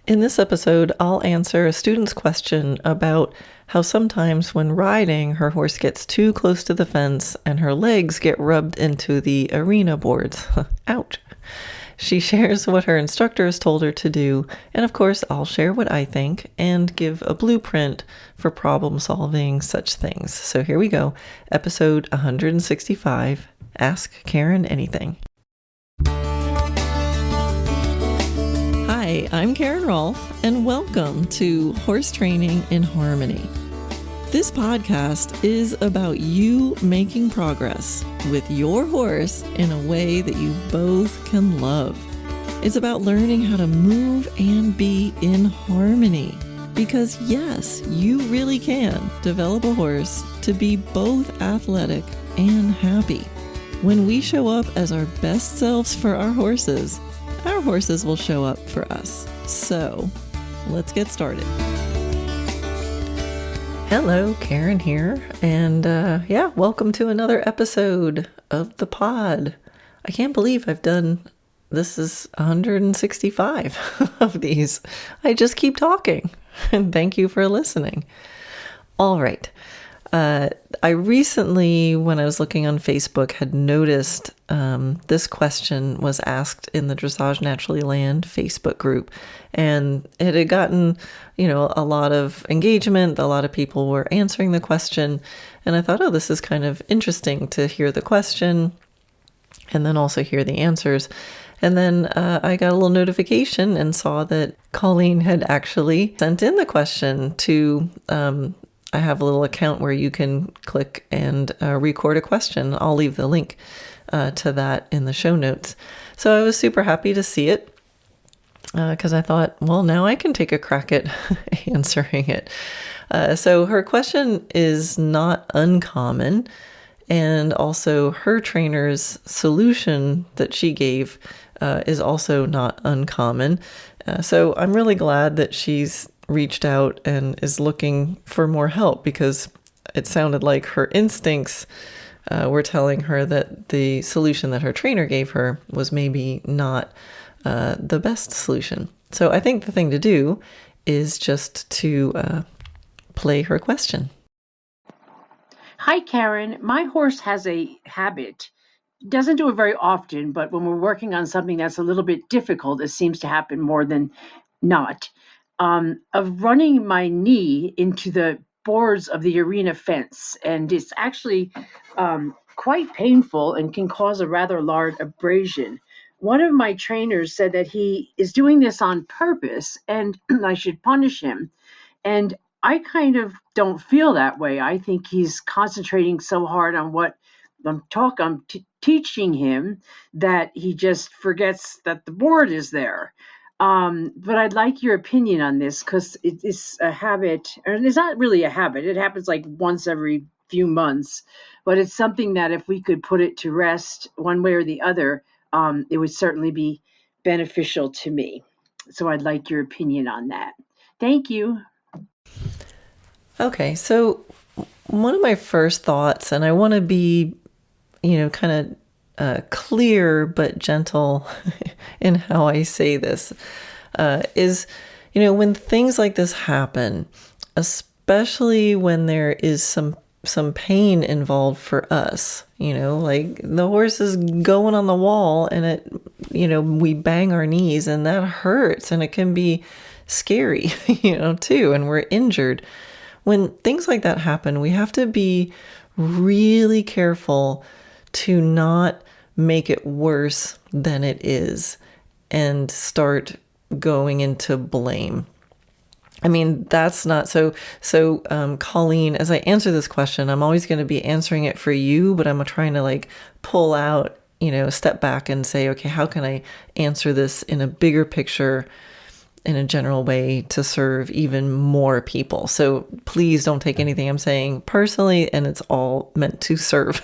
In this episode, I'll answer a student's question about how sometimes when riding, her horse gets too close to the fence and her legs get rubbed into the arena boards. Ouch. She shares what her instructor has told her to do, and of course, I'll share what I think and give a blueprint for problem solving such things. So here we go. Episode 165, Ask Karen Anything. Hi, I'm Karen Rohlf, and welcome to Horse Training in Harmony. This podcast is about you making progress with your horse in a way that you both can love. It's about learning how to move and be in harmony. Because yes, you really can develop a horse to be both athletic and happy. When we show up as our best selves for our horses will show up for us. So, let's get started. Hello, Karen here, and welcome to another episode of the pod. I can't believe this is 165 of these. I just keep talking, and thank you for listening. All right. I recently, when I was looking on Facebook, had noticed this question was asked in the Dressage Naturally Land Facebook group, and it had gotten, a lot of engagement. A lot of people were answering the question, and I thought, oh, this is kind of interesting to hear the question and then also hear the answers. And then I got a little notification and saw that Colleen had actually sent in the question to I have a little account where you can click and record a question. I'll leave the link to that in the show notes. So I was super happy to see it because I thought, well, now I can take a crack at answering it. So her question is not uncommon, and also her trainer's solution that she gave is also not uncommon. So I'm really glad that she's reached out and is looking for more help, because it sounded like her instincts were telling her that the solution that her trainer gave her was maybe not the best solution. So I think the thing to do is just to play her question. Hi, Karen. My horse has a habit. Doesn't do it very often, but when we're working on something that's a little bit difficult, it seems to happen more than not. Of running my knee into the boards of the arena fence. And it's actually quite painful and can cause a rather large abrasion. One of my trainers said that he is doing this on purpose and I should punish him. And I kind of don't feel that way. I think he's concentrating so hard on what I'm teaching him that he just forgets that the board is there. But I'd like your opinion on this, because it is a habit, and it's not really a habit. It happens like once every few months, but it's something that if we could put it to rest one way or the other, it would certainly be beneficial to me. So I'd like your opinion on that. Thank you. Okay, so one of my first thoughts, and I want to be, kind of clear but gentle in how I say this, is, when things like this happen, especially when there is some pain involved for us, like the horse is going on the wall and we bang our knees and that hurts and it can be scary, too, and we're injured. When things like that happen, we have to be really careful to not make it worse than it is and start going into blame. I mean, that's not so Colleen, as I answer this question, I'm always going to be answering it for you, but I'm trying to pull out, step back and say, okay, how can I answer this in a bigger picture, in a general way, to serve even more people? So please don't take anything I'm saying personally, and it's all meant to serve.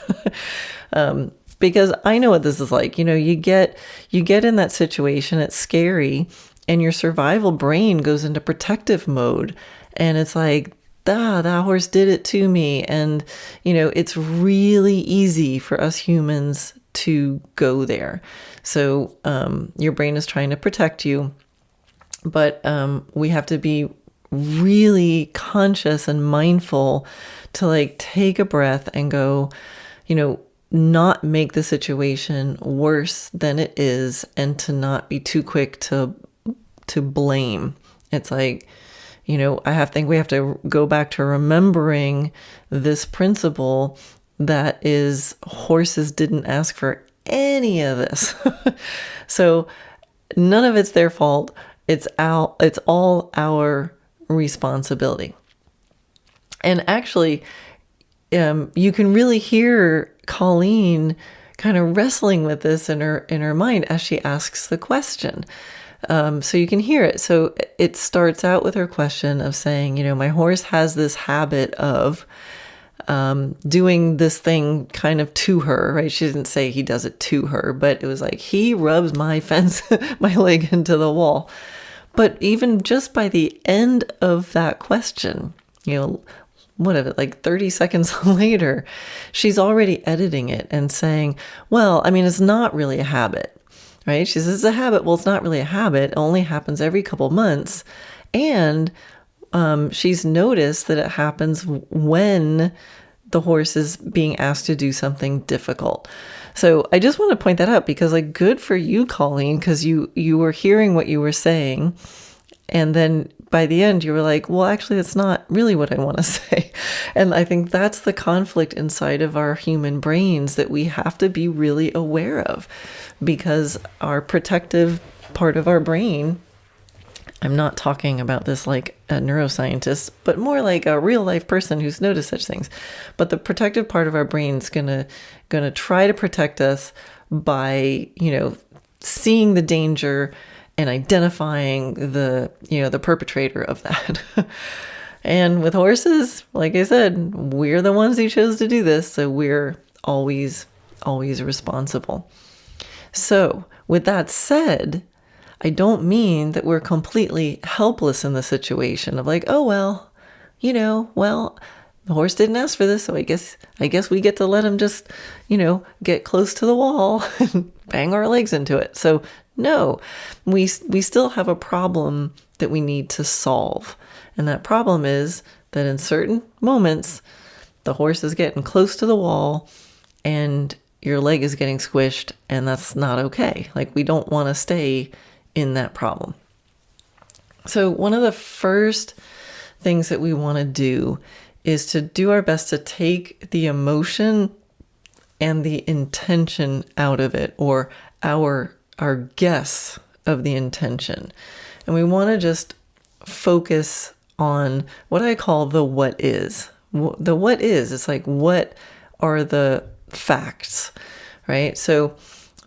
Because I know what this is like. You get in that situation, it's scary, and your survival brain goes into protective mode, and it's like, that horse did it to me. And, it's really easy for us humans to go there. So your brain is trying to protect you. But we have to be really conscious and mindful to like take a breath and go, not make the situation worse than it is, and to not be too quick to blame. It's like, I think we have to go back to remembering this principle that is, horses didn't ask for any of this. So none of it's their fault. It's all our responsibility. And actually, you can really hear Colleen kind of wrestling with this in her mind as she asks the question. So you can hear it. So it starts out with her question of saying, my horse has this habit of doing this thing kind of to her, right? She didn't say he does it to her, but it was like, he rubs my my leg into the wall. But even just by the end of that question, like 30 seconds later, she's already editing it and saying, well, it's not really a habit, right? She says it's a habit. Well, it's not really a habit. It only happens every couple months. And she's noticed that it happens when the horse is being asked to do something difficult. So I just want to point that out because, like, good for you, Colleen, because you were hearing what you were saying. And then by the end, you were like, well, actually, that's not really what I want to say. And I think that's the conflict inside of our human brains that we have to be really aware of, because our protective part of our brain, I'm not talking about this like a neuroscientist, but more like a real life person who's noticed such things. But the protective part of our brain's gonna try to protect us by, seeing the danger and identifying the perpetrator of that. And with horses, like I said, we're the ones who chose to do this, so we're always responsible. So with that said, I don't mean that we're completely helpless in the situation of like, oh, well, the horse didn't ask for this, so I guess we get to let him just, get close to the wall and bang our legs into it. So no, we still have a problem that we need to solve. And that problem is that in certain moments, the horse is getting close to the wall and your leg is getting squished, and that's not okay. Like, we don't want to stay in that problem. So one of the first things that we want to do is to do our best to take the emotion and the intention out of it, or our guess of the intention. And we want to just focus on what I call the what is. The what is, it's like, what are the facts, right? So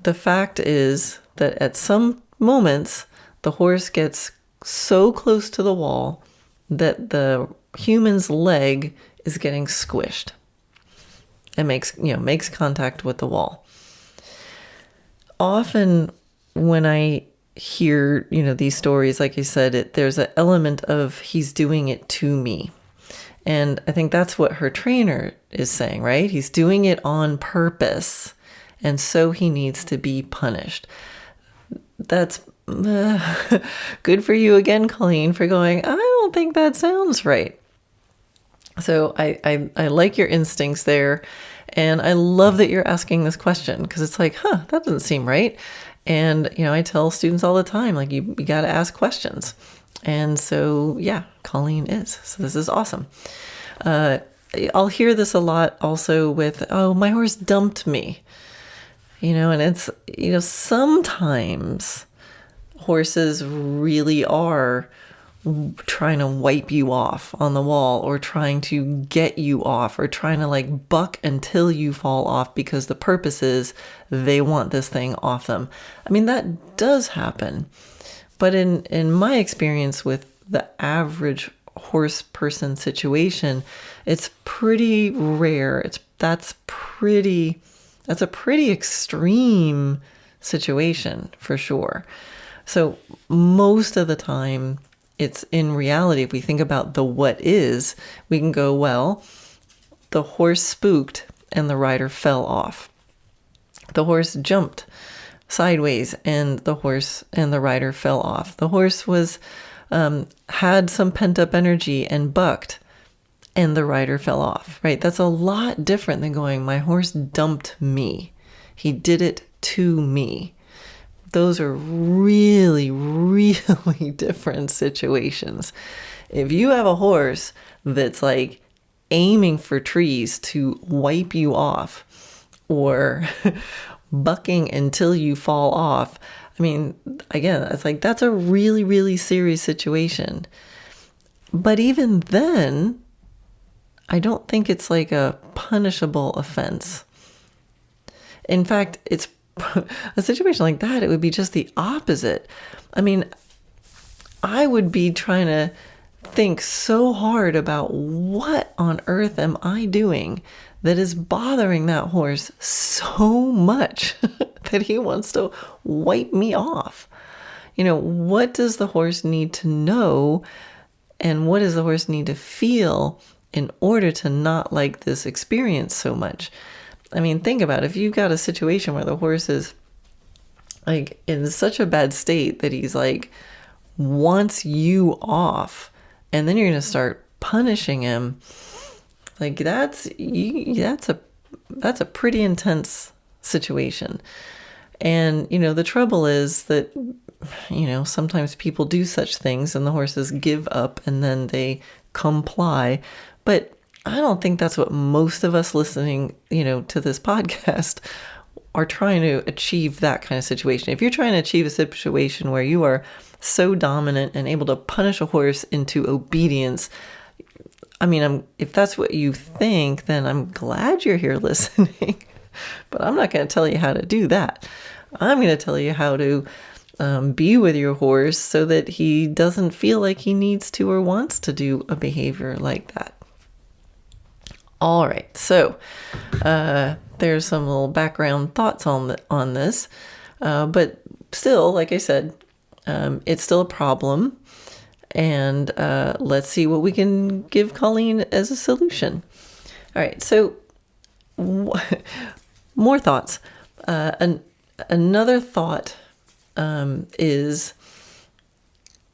the fact is that at some moments, the horse gets so close to the wall that the human's leg is getting squished. It makes contact with the wall. Often when I hear, these stories, like you said, there's an element of he's doing it to me. And I think that's what her trainer is saying, right? He's doing it on purpose, and so he needs to be punished. That's good for you again, Colleen, for going, I don't think that sounds right. So I like your instincts there. And I love that you're asking this question, because it's like, that doesn't seem right. And, I tell students all the time, like, you got to ask questions. And so, yeah, Colleen is. So this is awesome. I'll hear this a lot also with, oh, my horse dumped me. And it's, sometimes horses really are trying to wipe you off on the wall, or trying to get you off, or trying to like buck until you fall off, because the purpose is they want this thing off them. That does happen. But in my experience with the average horse person situation, it's pretty rare. That's a pretty extreme situation for sure. So most of the time, it's in reality, if we think about the what is, we can go, well, the horse spooked and the rider fell off. The horse jumped, sideways, and the horse and the rider fell off. The horse was had some pent up energy and bucked, and the rider fell off, right? That's a lot different than going, my horse dumped me. He did it to me. Those are really, really different situations. If you have a horse that's like aiming for trees to wipe you off, or bucking until you fall off, I mean, again, it's like, that's a really, really serious situation. But even then, I don't think it's like a punishable offense. In fact, it's a situation like that, it would be just the opposite. I mean, I would be trying to think so hard about what on earth am I doing that is bothering that horse so much that he wants to wipe me off. What does the horse need to know, and what does the horse need to feel in order to not like this experience so much? I mean, think about it. If you've got a situation where the horse is like in such a bad state that he's like wants you off, and then you're going to start punishing him, like that's a pretty intense situation. And the trouble is that sometimes people do such things and the horses give up and then they comply, but I don't think that's what most of us listening, to this podcast are trying to achieve, that kind of situation. If you're trying to achieve a situation where you are so dominant and able to punish a horse into obedience, I mean, if that's what you think, then I'm glad you're here listening. But I'm not going to tell you how to do that. I'm going to tell you how to be with your horse so that he doesn't feel like he needs to or wants to do a behavior like that. All right, so there's some little background thoughts on this, but still, like I said, it's still a problem, and let's see what we can give Colleen as a solution. All right, so more thoughts. Another thought is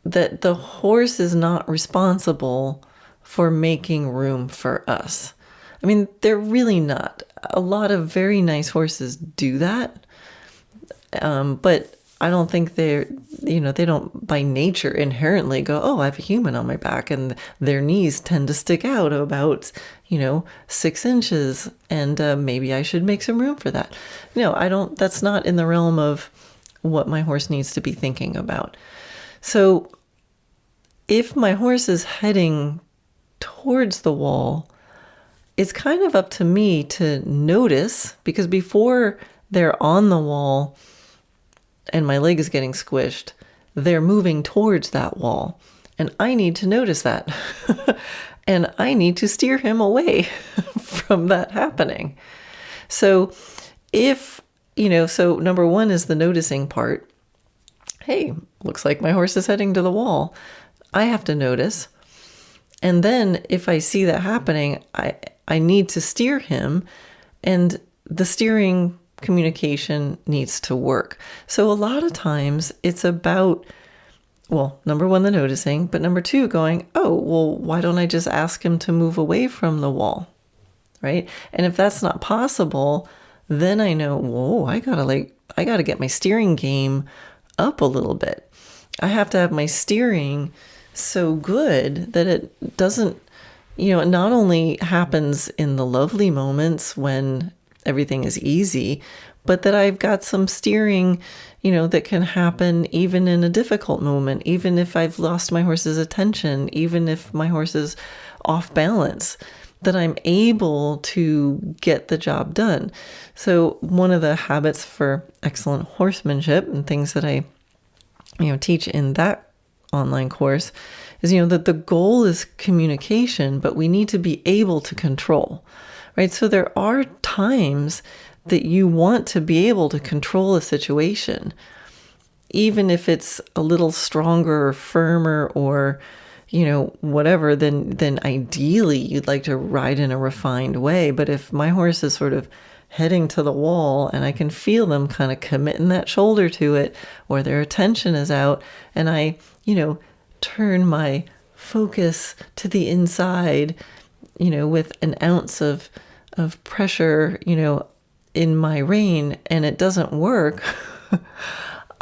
that the horse is not responsible for making room for us. I mean, they're really not. A lot of very nice horses do that. But I don't think they don't by nature inherently go, oh, I have a human on my back, and their knees tend to stick out about, 6 inches, and maybe I should make some room for that. No, I don't. That's not in the realm of what my horse needs to be thinking about. So if my horse is heading towards the wall, it's kind of up to me to notice, because before they're on the wall and my leg is getting squished, they're moving towards that wall. And I need to notice that. And I need to steer him away from that happening. So so number one is the noticing part. Hey, looks like my horse is heading to the wall. I have to notice. And then if I see that happening, I need to steer him, and the steering communication needs to work. So a lot of times it's about, well, number one, the noticing, but number two, going, oh, well, why don't I just ask him to move away from the wall, right? And if that's not possible, then I know, whoa, I gotta get my steering game up a little bit. I have to have my steering so good that it doesn't, it not only happens in the lovely moments when everything is easy, but that I've got some steering, that can happen even in a difficult moment, even if I've lost my horse's attention, even if my horse is off balance, that I'm able to get the job done. So one of the habits for excellent horsemanship and things that I, teach in that online course is, that the goal is communication, but we need to be able to control, right? So there are times that you want to be able to control a situation, even if it's a little stronger or firmer or, whatever, then ideally you'd like to ride in a refined way. But if my horse is sort of heading to the wall, and I can feel them kind of committing that shoulder to it, or their attention is out, and I, turn my focus to the inside, with an ounce of pressure, in my rein, and it doesn't work,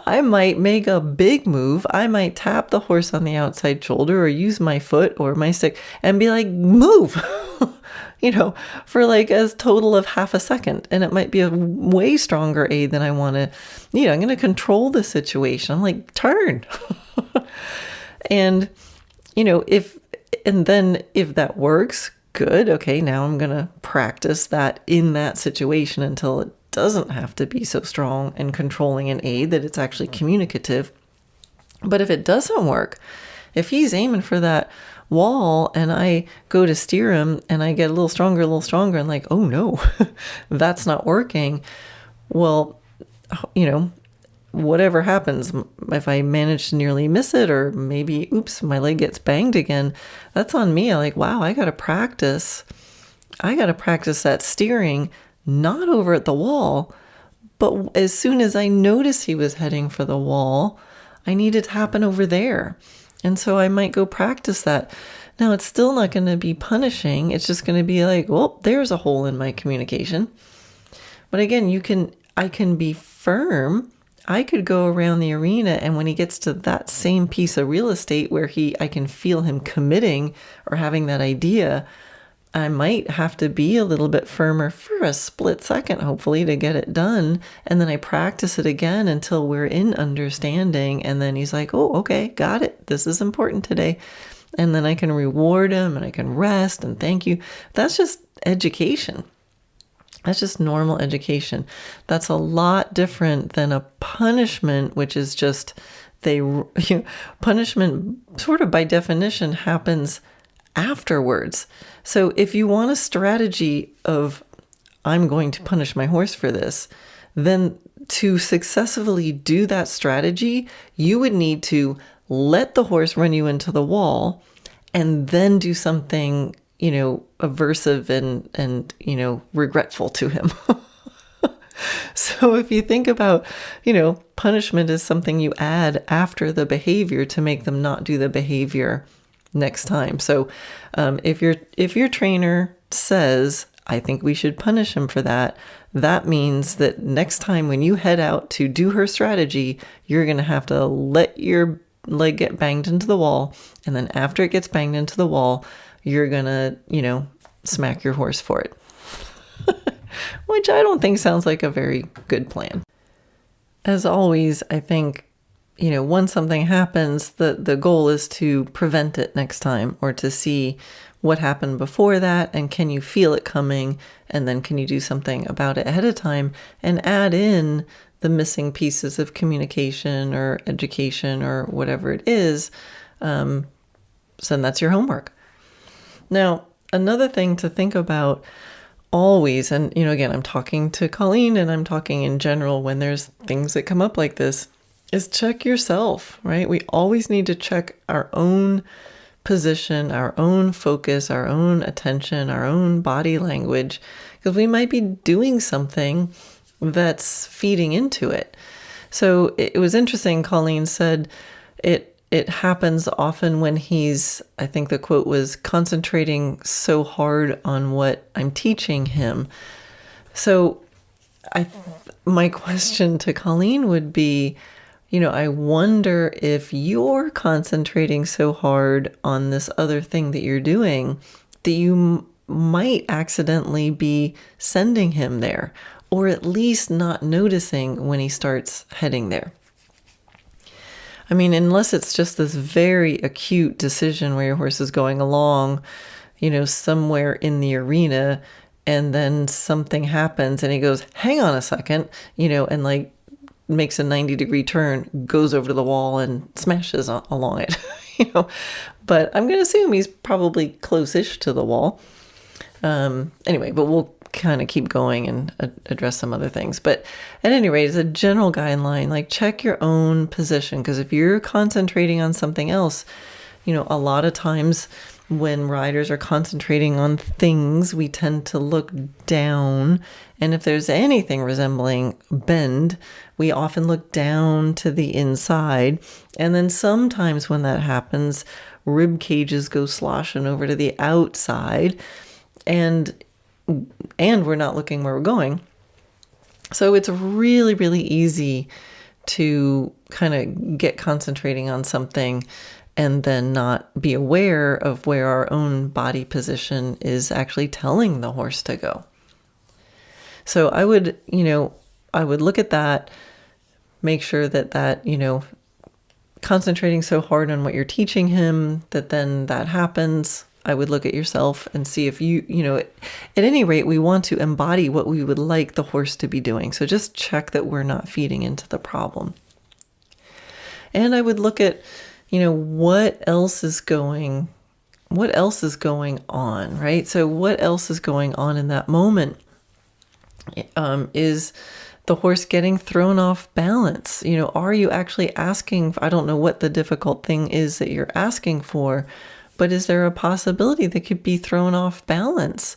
I might make a big move. I might tap the horse on the outside shoulder or use my foot or my stick and be like, move, for like a total of half a second. And it might be a way stronger aid than I want to, I'm going to control the situation. I'm like, turn. And, if that works, good. Okay, now I'm going to practice that in that situation until it doesn't have to be so strong and controlling an aid, that it's actually communicative. But if it doesn't work, if he's aiming for that wall and I go to steer him and I get a little stronger and like, oh no, that's not working. Well, whatever happens, if I manage to nearly miss it, or maybe, oops, my leg gets banged again, that's on me. I'm like, wow, I got to practice that steering, not over at the wall, but as soon as I noticed he was heading for the wall, I need it to happen over there. And so I might go practice that. Now, it's still not going to be punishing. It's just going to be like, well, there's a hole in my communication. But again, I can be firm. I could go around the arena, and when he gets to that same piece of real estate where I can feel him committing or having that idea, I might have to be a little bit firmer for a split second, hopefully, to get it done. And then I practice it again until we're in understanding. And then he's like, oh, okay, got it. This is important today. And then I can reward him and I can rest and thank you. That's just education. That's just normal education. That's a lot different than a punishment, which is just punishment sort of by definition happens afterwards. So if you want a strategy of, I'm going to punish my horse for this, then to successfully do that strategy, you would need to let the horse run you into the wall and then do something, aversive and regretful to him. So if you think about, punishment is something you add after the behavior to make them not do the behavior next time. So if your trainer says, I think we should punish him for that, that means that next time when you head out to do her strategy, you're going to have to let your leg get banged into the wall. And then after it gets banged into the wall, you're going to, smack your horse for it. Which I don't think sounds like a very good plan. As always, I think, once something happens, the goal is to prevent it next time, or to see what happened before that, and can you feel it coming, and then can you do something about it ahead of time and add in the missing pieces of communication or education or whatever it is. So that's your homework. Now, another thing to think about always, and again, I'm talking to Colleen and I'm talking in general when there's things that come up like this, is check yourself, right? We always need to check our own position, our own focus, our own attention, our own body language, because we might be doing something that's feeding into it. So it was interesting. Colleen said it happens often when he's, I think the quote was, concentrating so hard on what I'm teaching him. So my question to Colleen would be, I wonder if you're concentrating so hard on this other thing that you're doing that you might accidentally be sending him there, or at least not noticing when he starts heading there. I mean, unless it's just this very acute decision where your horse is going along, somewhere in the arena, and then something happens and he goes, hang on a second, and like makes a 90-degree turn, goes over to the wall and smashes along it, But I'm going to assume he's probably close-ish to the wall. Anyway, but we'll kind of keep going and address some other things. But at any rate, as a general guideline, like check your own position, because if you're concentrating on something else, a lot of times when riders are concentrating on things, we tend to look down And if there's anything resembling bend, we often look down to the inside. And then sometimes when that happens, rib cages go sloshing over to the outside, and we're not looking where we're going. So it's really, really easy to kind of get concentrating on something and then not be aware of where our own body position is actually telling the horse to go. So I would look at that, make sure that, concentrating so hard on what you're teaching him, that then that happens. I would look at yourself and see if at any rate, we want to embody what we would like the horse to be doing. So just check that we're not feeding into the problem. And I would look at, what else is going on, right? So what else is going on in that moment? Is the horse getting thrown off balance? Are you actually asking? I don't know what the difficult thing is that you're asking for, but is there a possibility that could be thrown off balance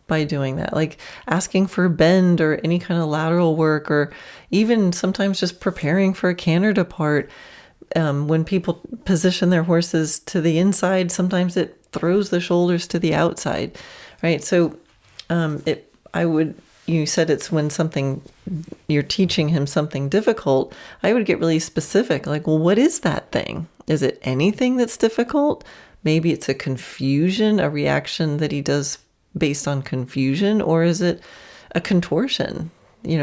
by doing that? Like asking for bend or any kind of lateral work, or even sometimes just preparing for a canter depart. When people position their horses to the inside, sometimes it throws the shoulders to the outside, right? So you said it's when you're teaching him something difficult. I would get really specific, like, well, what is that thing? Is it anything that's difficult? Maybe it's a confusion, a reaction that he does based on confusion, or is it a contortion,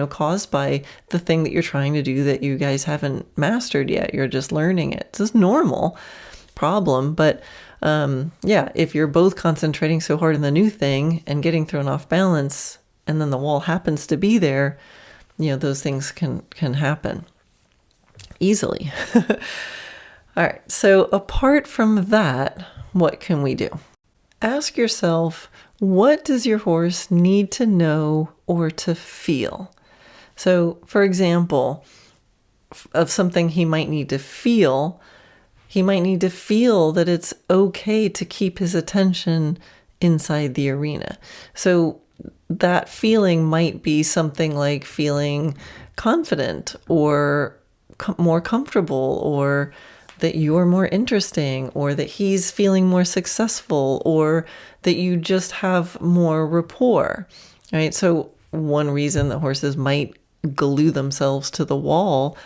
caused by the thing that you're trying to do that you guys haven't mastered yet? You're just learning it. It's a normal problem, but if you're both concentrating so hard on the new thing and getting thrown off balance, and then the wall happens to be there, those things can happen easily. All right. So apart from that, what can we do? Ask yourself, what does your horse need to know or to feel? So, for example, of something he might need to feel that it's okay to keep his attention inside the arena. So that feeling might be something like feeling confident or more comfortable, or that you're more interesting, or that he's feeling more successful, or that you just have more rapport, right? So one reason that horses might glue themselves to the wall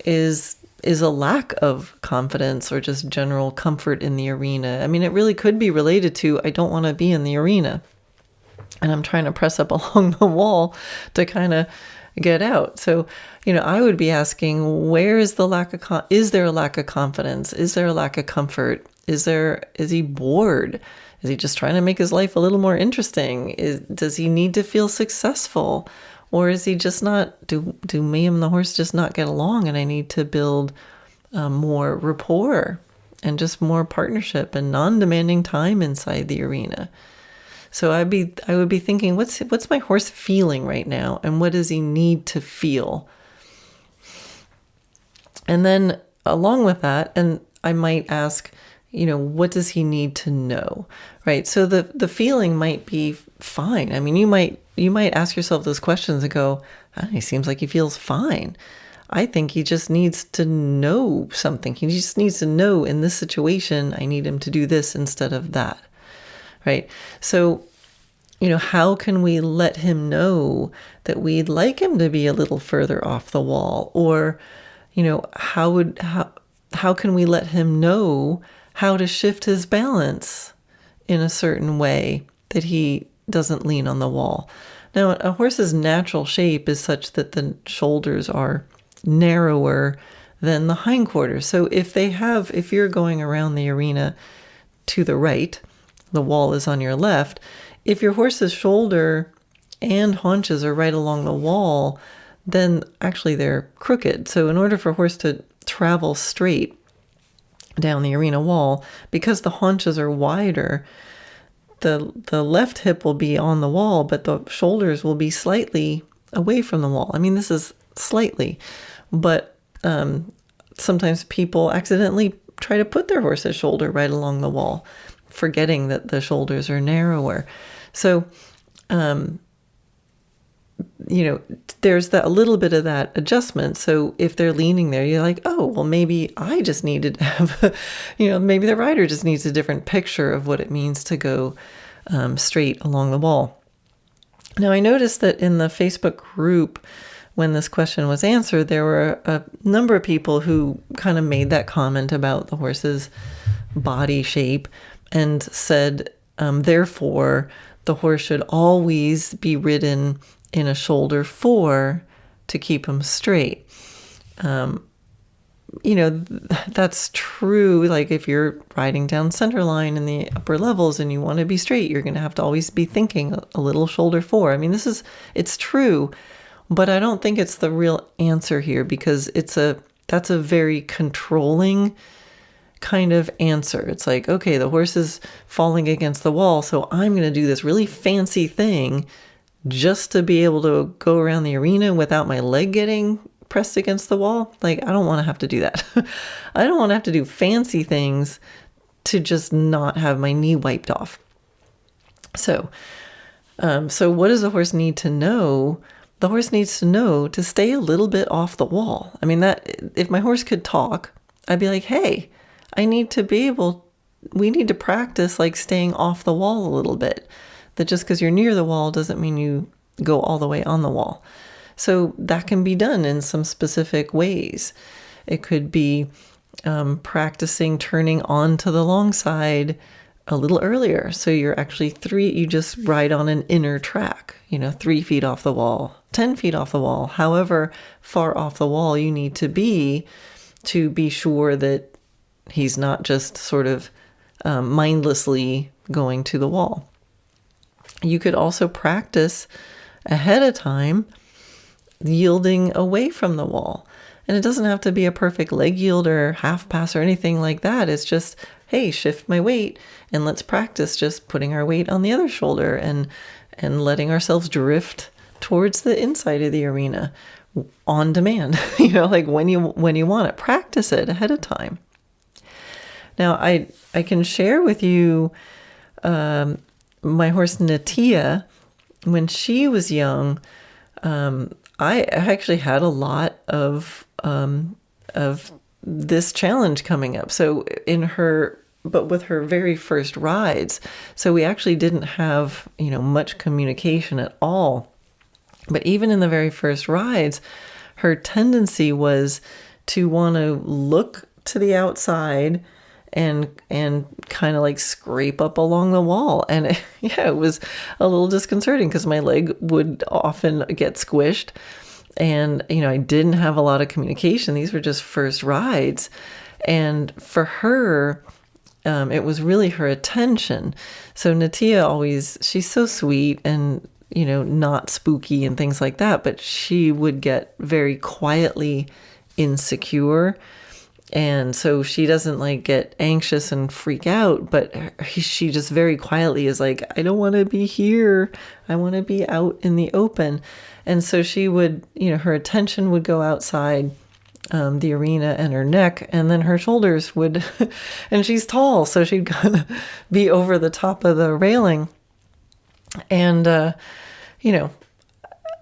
is a lack of confidence or just general comfort in the arena. I mean, it really could be related to, I don't want to be in the arena, and I'm trying to press up along the wall to kind of get out. So, I would be asking, where is the lack of, is there a lack of confidence? Is there a lack of comfort? Is he bored? Is he just trying to make his life a little more interesting? Does he need to feel successful? Or is he just not, do me and the horse just not get along, and I need to build more rapport and just more partnership and non-demanding time inside the arena? So I would be thinking, what's my horse feeling right now, and what does he need to feel? And then along with that, and I might ask, what does he need to know, right? So the feeling might be fine. I mean, you might ask yourself those questions and go, he seems like he feels fine. I think he just needs to know something. He just needs to know, in this situation, I need him to do this instead of that. Right? So, how can we let him know that we'd like him to be a little further off the wall? Or, how can we let him know how to shift his balance in a certain way that he doesn't lean on the wall? Now, a horse's natural shape is such that the shoulders are narrower than the hindquarters. So if you're going around the arena to the right, the wall is on your left. If your horse's shoulder and haunches are right along the wall, then actually they're crooked. So in order for a horse to travel straight down the arena wall, because the haunches are wider, the left hip will be on the wall, but the shoulders will be slightly away from the wall. I mean, this is slightly, but sometimes people accidentally try to put their horse's shoulder right along the wall, forgetting that the shoulders are narrower. So there's a little bit of that adjustment. So if they're leaning there, you're like, oh, well, maybe I just needed to have, maybe the rider just needs a different picture of what it means to go straight along the wall. Now, I noticed that in the Facebook group, when this question was answered, there were a number of people who kind of made that comment about the horse's body shape and said, therefore, the horse should always be ridden in a shoulder 4 to keep him straight. That's true. Like if you're riding down center line in the upper levels and you want to be straight, you're going to have to always be thinking a little shoulder 4. I mean, it's true, but I don't think it's the real answer here, because that's a very controlling kind of answer. It's like, okay, the horse is falling against the wall, so I'm going to do this really fancy thing just to be able to go around the arena without my leg getting pressed against the wall. Like, I don't want to have to do that. I don't want to have to do fancy things to just not have my knee wiped off. So what does the horse need to know? The horse needs to know to stay a little bit off the wall. I mean, that if my horse could talk, I'd be like, hey, we need to practice like staying off the wall a little bit. That just because you're near the wall doesn't mean you go all the way on the wall. So that can be done in some specific ways. It could be practicing turning onto the long side a little earlier. So you're actually you just ride on an inner track, 3 feet off the wall, 10 feet off the wall, however far off the wall you need to be sure that he's not just sort of mindlessly going to the wall. You could also practice ahead of time yielding away from the wall. And it doesn't have to be a perfect leg yield or half pass or anything like that. It's just, hey, shift my weight and let's practice just putting our weight on the other shoulder and letting ourselves drift towards the inside of the arena on demand, like when you want it. Practice it ahead of time. Now, I can share with you my horse Natia. When she was young, I actually had a lot of this challenge coming up. So but with her very first rides, so we actually didn't have much communication at all. But even in the very first rides, her tendency was to want to look to the outside and kind of like scrape up along the wall. And it was a little disconcerting because my leg would often get squished. And, I didn't have a lot of communication. These were just first rides. And for her, it was really her attention. So Natia she's so sweet and, not spooky and things like that, but she would get very quietly insecure. And so she doesn't like get anxious and freak out, but she just very quietly is like, I don't want to be here. I want to be out in the open. And so she would, her attention would go outside the arena and her neck, and then her shoulders would, and she's tall, so she'd kind of be over the top of the railing. And,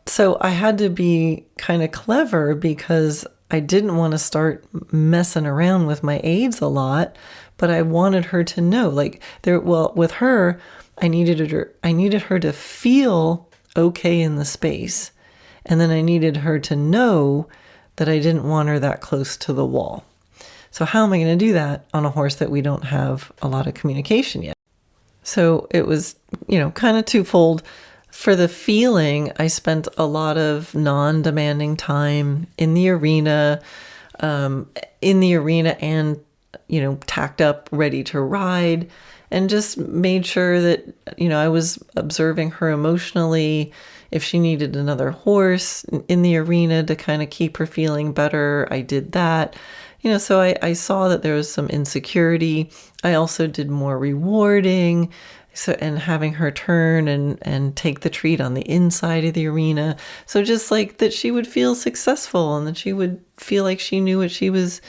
so I had to be kind of clever because I didn't want to start messing around with my aids a lot, but I wanted her to know, with her, I needed her to feel okay in the space. And then I needed her to know that I didn't want her that close to the wall. So how am I going to do that on a horse that we don't have a lot of communication yet? So it was, kind of twofold. For the feeling, I spent a lot of non-demanding time in the arena and, tacked up, ready to ride, and just made sure that, I was observing her emotionally. If she needed another horse in the arena to kind of keep her feeling better, I did that. So I saw that there was some insecurity. I also did more rewarding. And having her turn and take the treat on the inside of the arena. So just like that she would feel successful and that she would feel like she knew what she was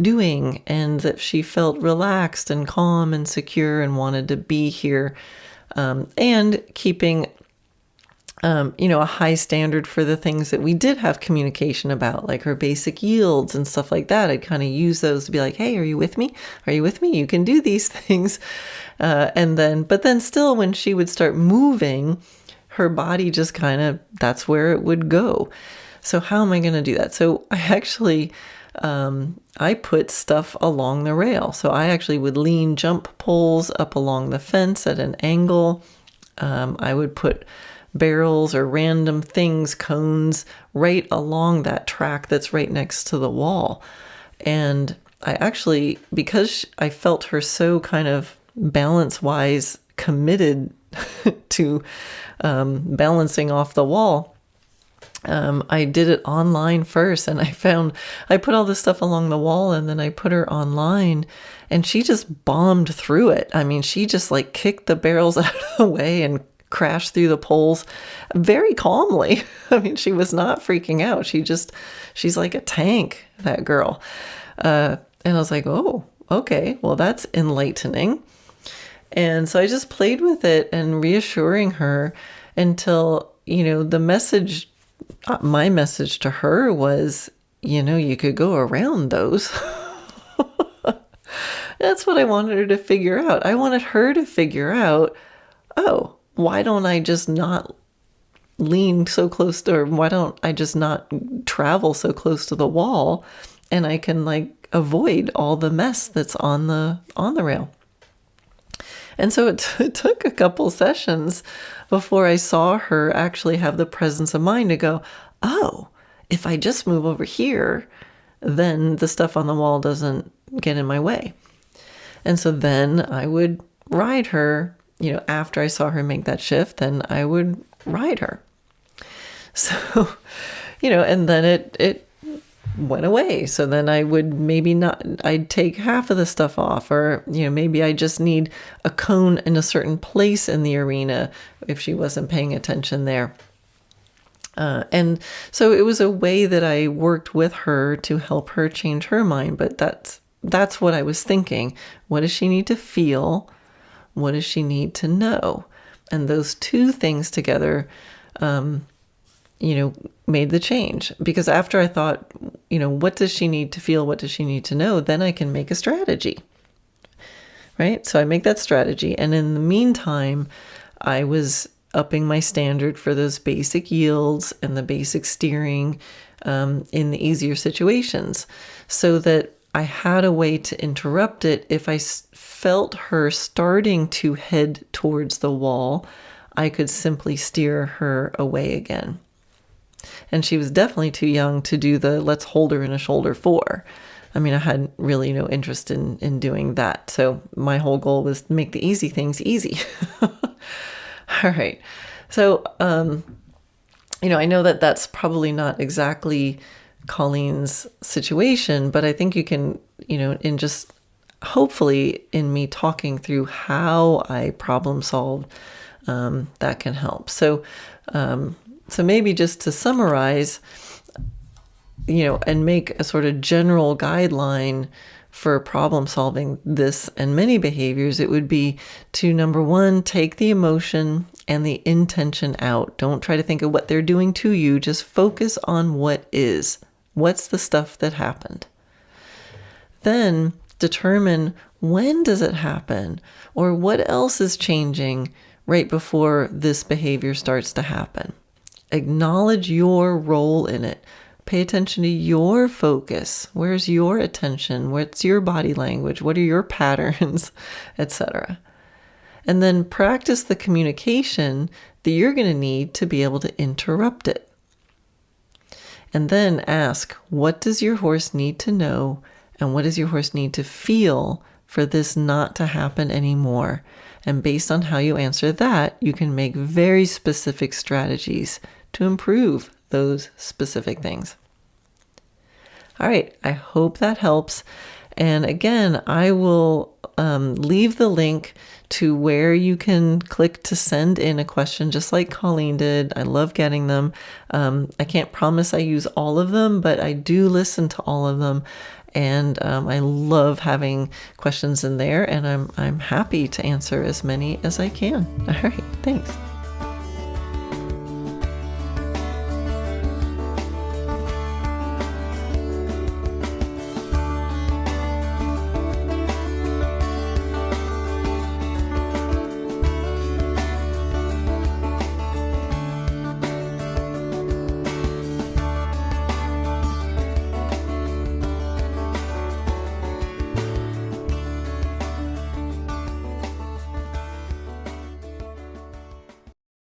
doing and that she felt relaxed and calm and secure and wanted to be here. And keeping a high standard for the things that we did have communication about, like her basic yields and stuff like that. I'd kind of use those to be like, hey, are you with me? Are you with me? You can do these things. But then still, when she would start moving, her body just that's where it would go. So how am I going to do that? So I actually, I put stuff along the rail. So I actually would lean jump poles up along the fence at an angle. I would put barrels or random things, cones, right along that track that's right next to the wall. And I actually, because I felt her so kind of balance-wise committed to balancing off the wall, I did it online first, and I put all this stuff along the wall, and then I put her online, and she just bombed through it. I mean, she just like kicked the barrels out of the way and crashed through the poles very calmly. I mean, she was not freaking out. She's like a tank, that girl. And I was like, oh, okay, well, that's enlightening. And so I just played with it and reassuring her until, my message to her was, you could go around those. That's what I wanted her to figure out. I wanted her to figure out, oh, why don't I just not lean so close to, or why don't I just not travel so close to the wall, and I can like avoid all the mess that's on the rail. And so it took a couple sessions before I saw her actually have the presence of mind to go, oh, if I just move over here, then the stuff on the wall doesn't get in my way. And so then I would ride her, after I saw her make that shift, then I would ride her. So, and then it went away. So then I would I'd take half of the stuff off, or, maybe I just need a cone in a certain place in the arena if she wasn't paying attention there. And so it was a way that I worked with her to help her change her mind. But that's what I was thinking. What does she need to feel? What does she need to know? And those two things together, made the change. Because after I thought, what does she need to feel? What does she need to know? Then I can make a strategy, right? So I make that strategy. And in the meantime, I was upping my standard for those basic yields and the basic steering in the easier situations, so that I had a way to interrupt it. If I felt her starting to head towards the wall, I could simply steer her away again. And she was definitely too young to do the let's hold her in a shoulder 4. I mean, I had really no interest in doing that. So my whole goal was to make the easy things easy. All right. So, I know that that's probably not exactly Colleen's situation, but I think you can, in just hopefully in me talking through how I problem solved, that can help. So maybe just to summarize, and make a sort of general guideline for problem solving this and many behaviors, it would be to, number 1, take the emotion and the intention out. Don't try to think of what they're doing to you. Just focus on what is. What's the stuff that happened? Then determine, when does it happen? Or what else is changing right before this behavior starts to happen? Acknowledge your role in it. Pay attention to your focus. Where's your attention? What's your body language? What are your patterns, etc.? And then practice the communication that you're going to need to be able to interrupt it. And then ask, what does your horse need to know, and what does your horse need to feel for this not to happen anymore? And based on how you answer that, you can make very specific strategies to improve those specific things. All right, I hope that helps. And again, I will leave the link to where you can click to send in a question, just like Colleen did. I love getting them. I can't promise I use all of them, but I do listen to all of them. And I love having questions in there, and I'm happy to answer as many as I can. All right, thanks.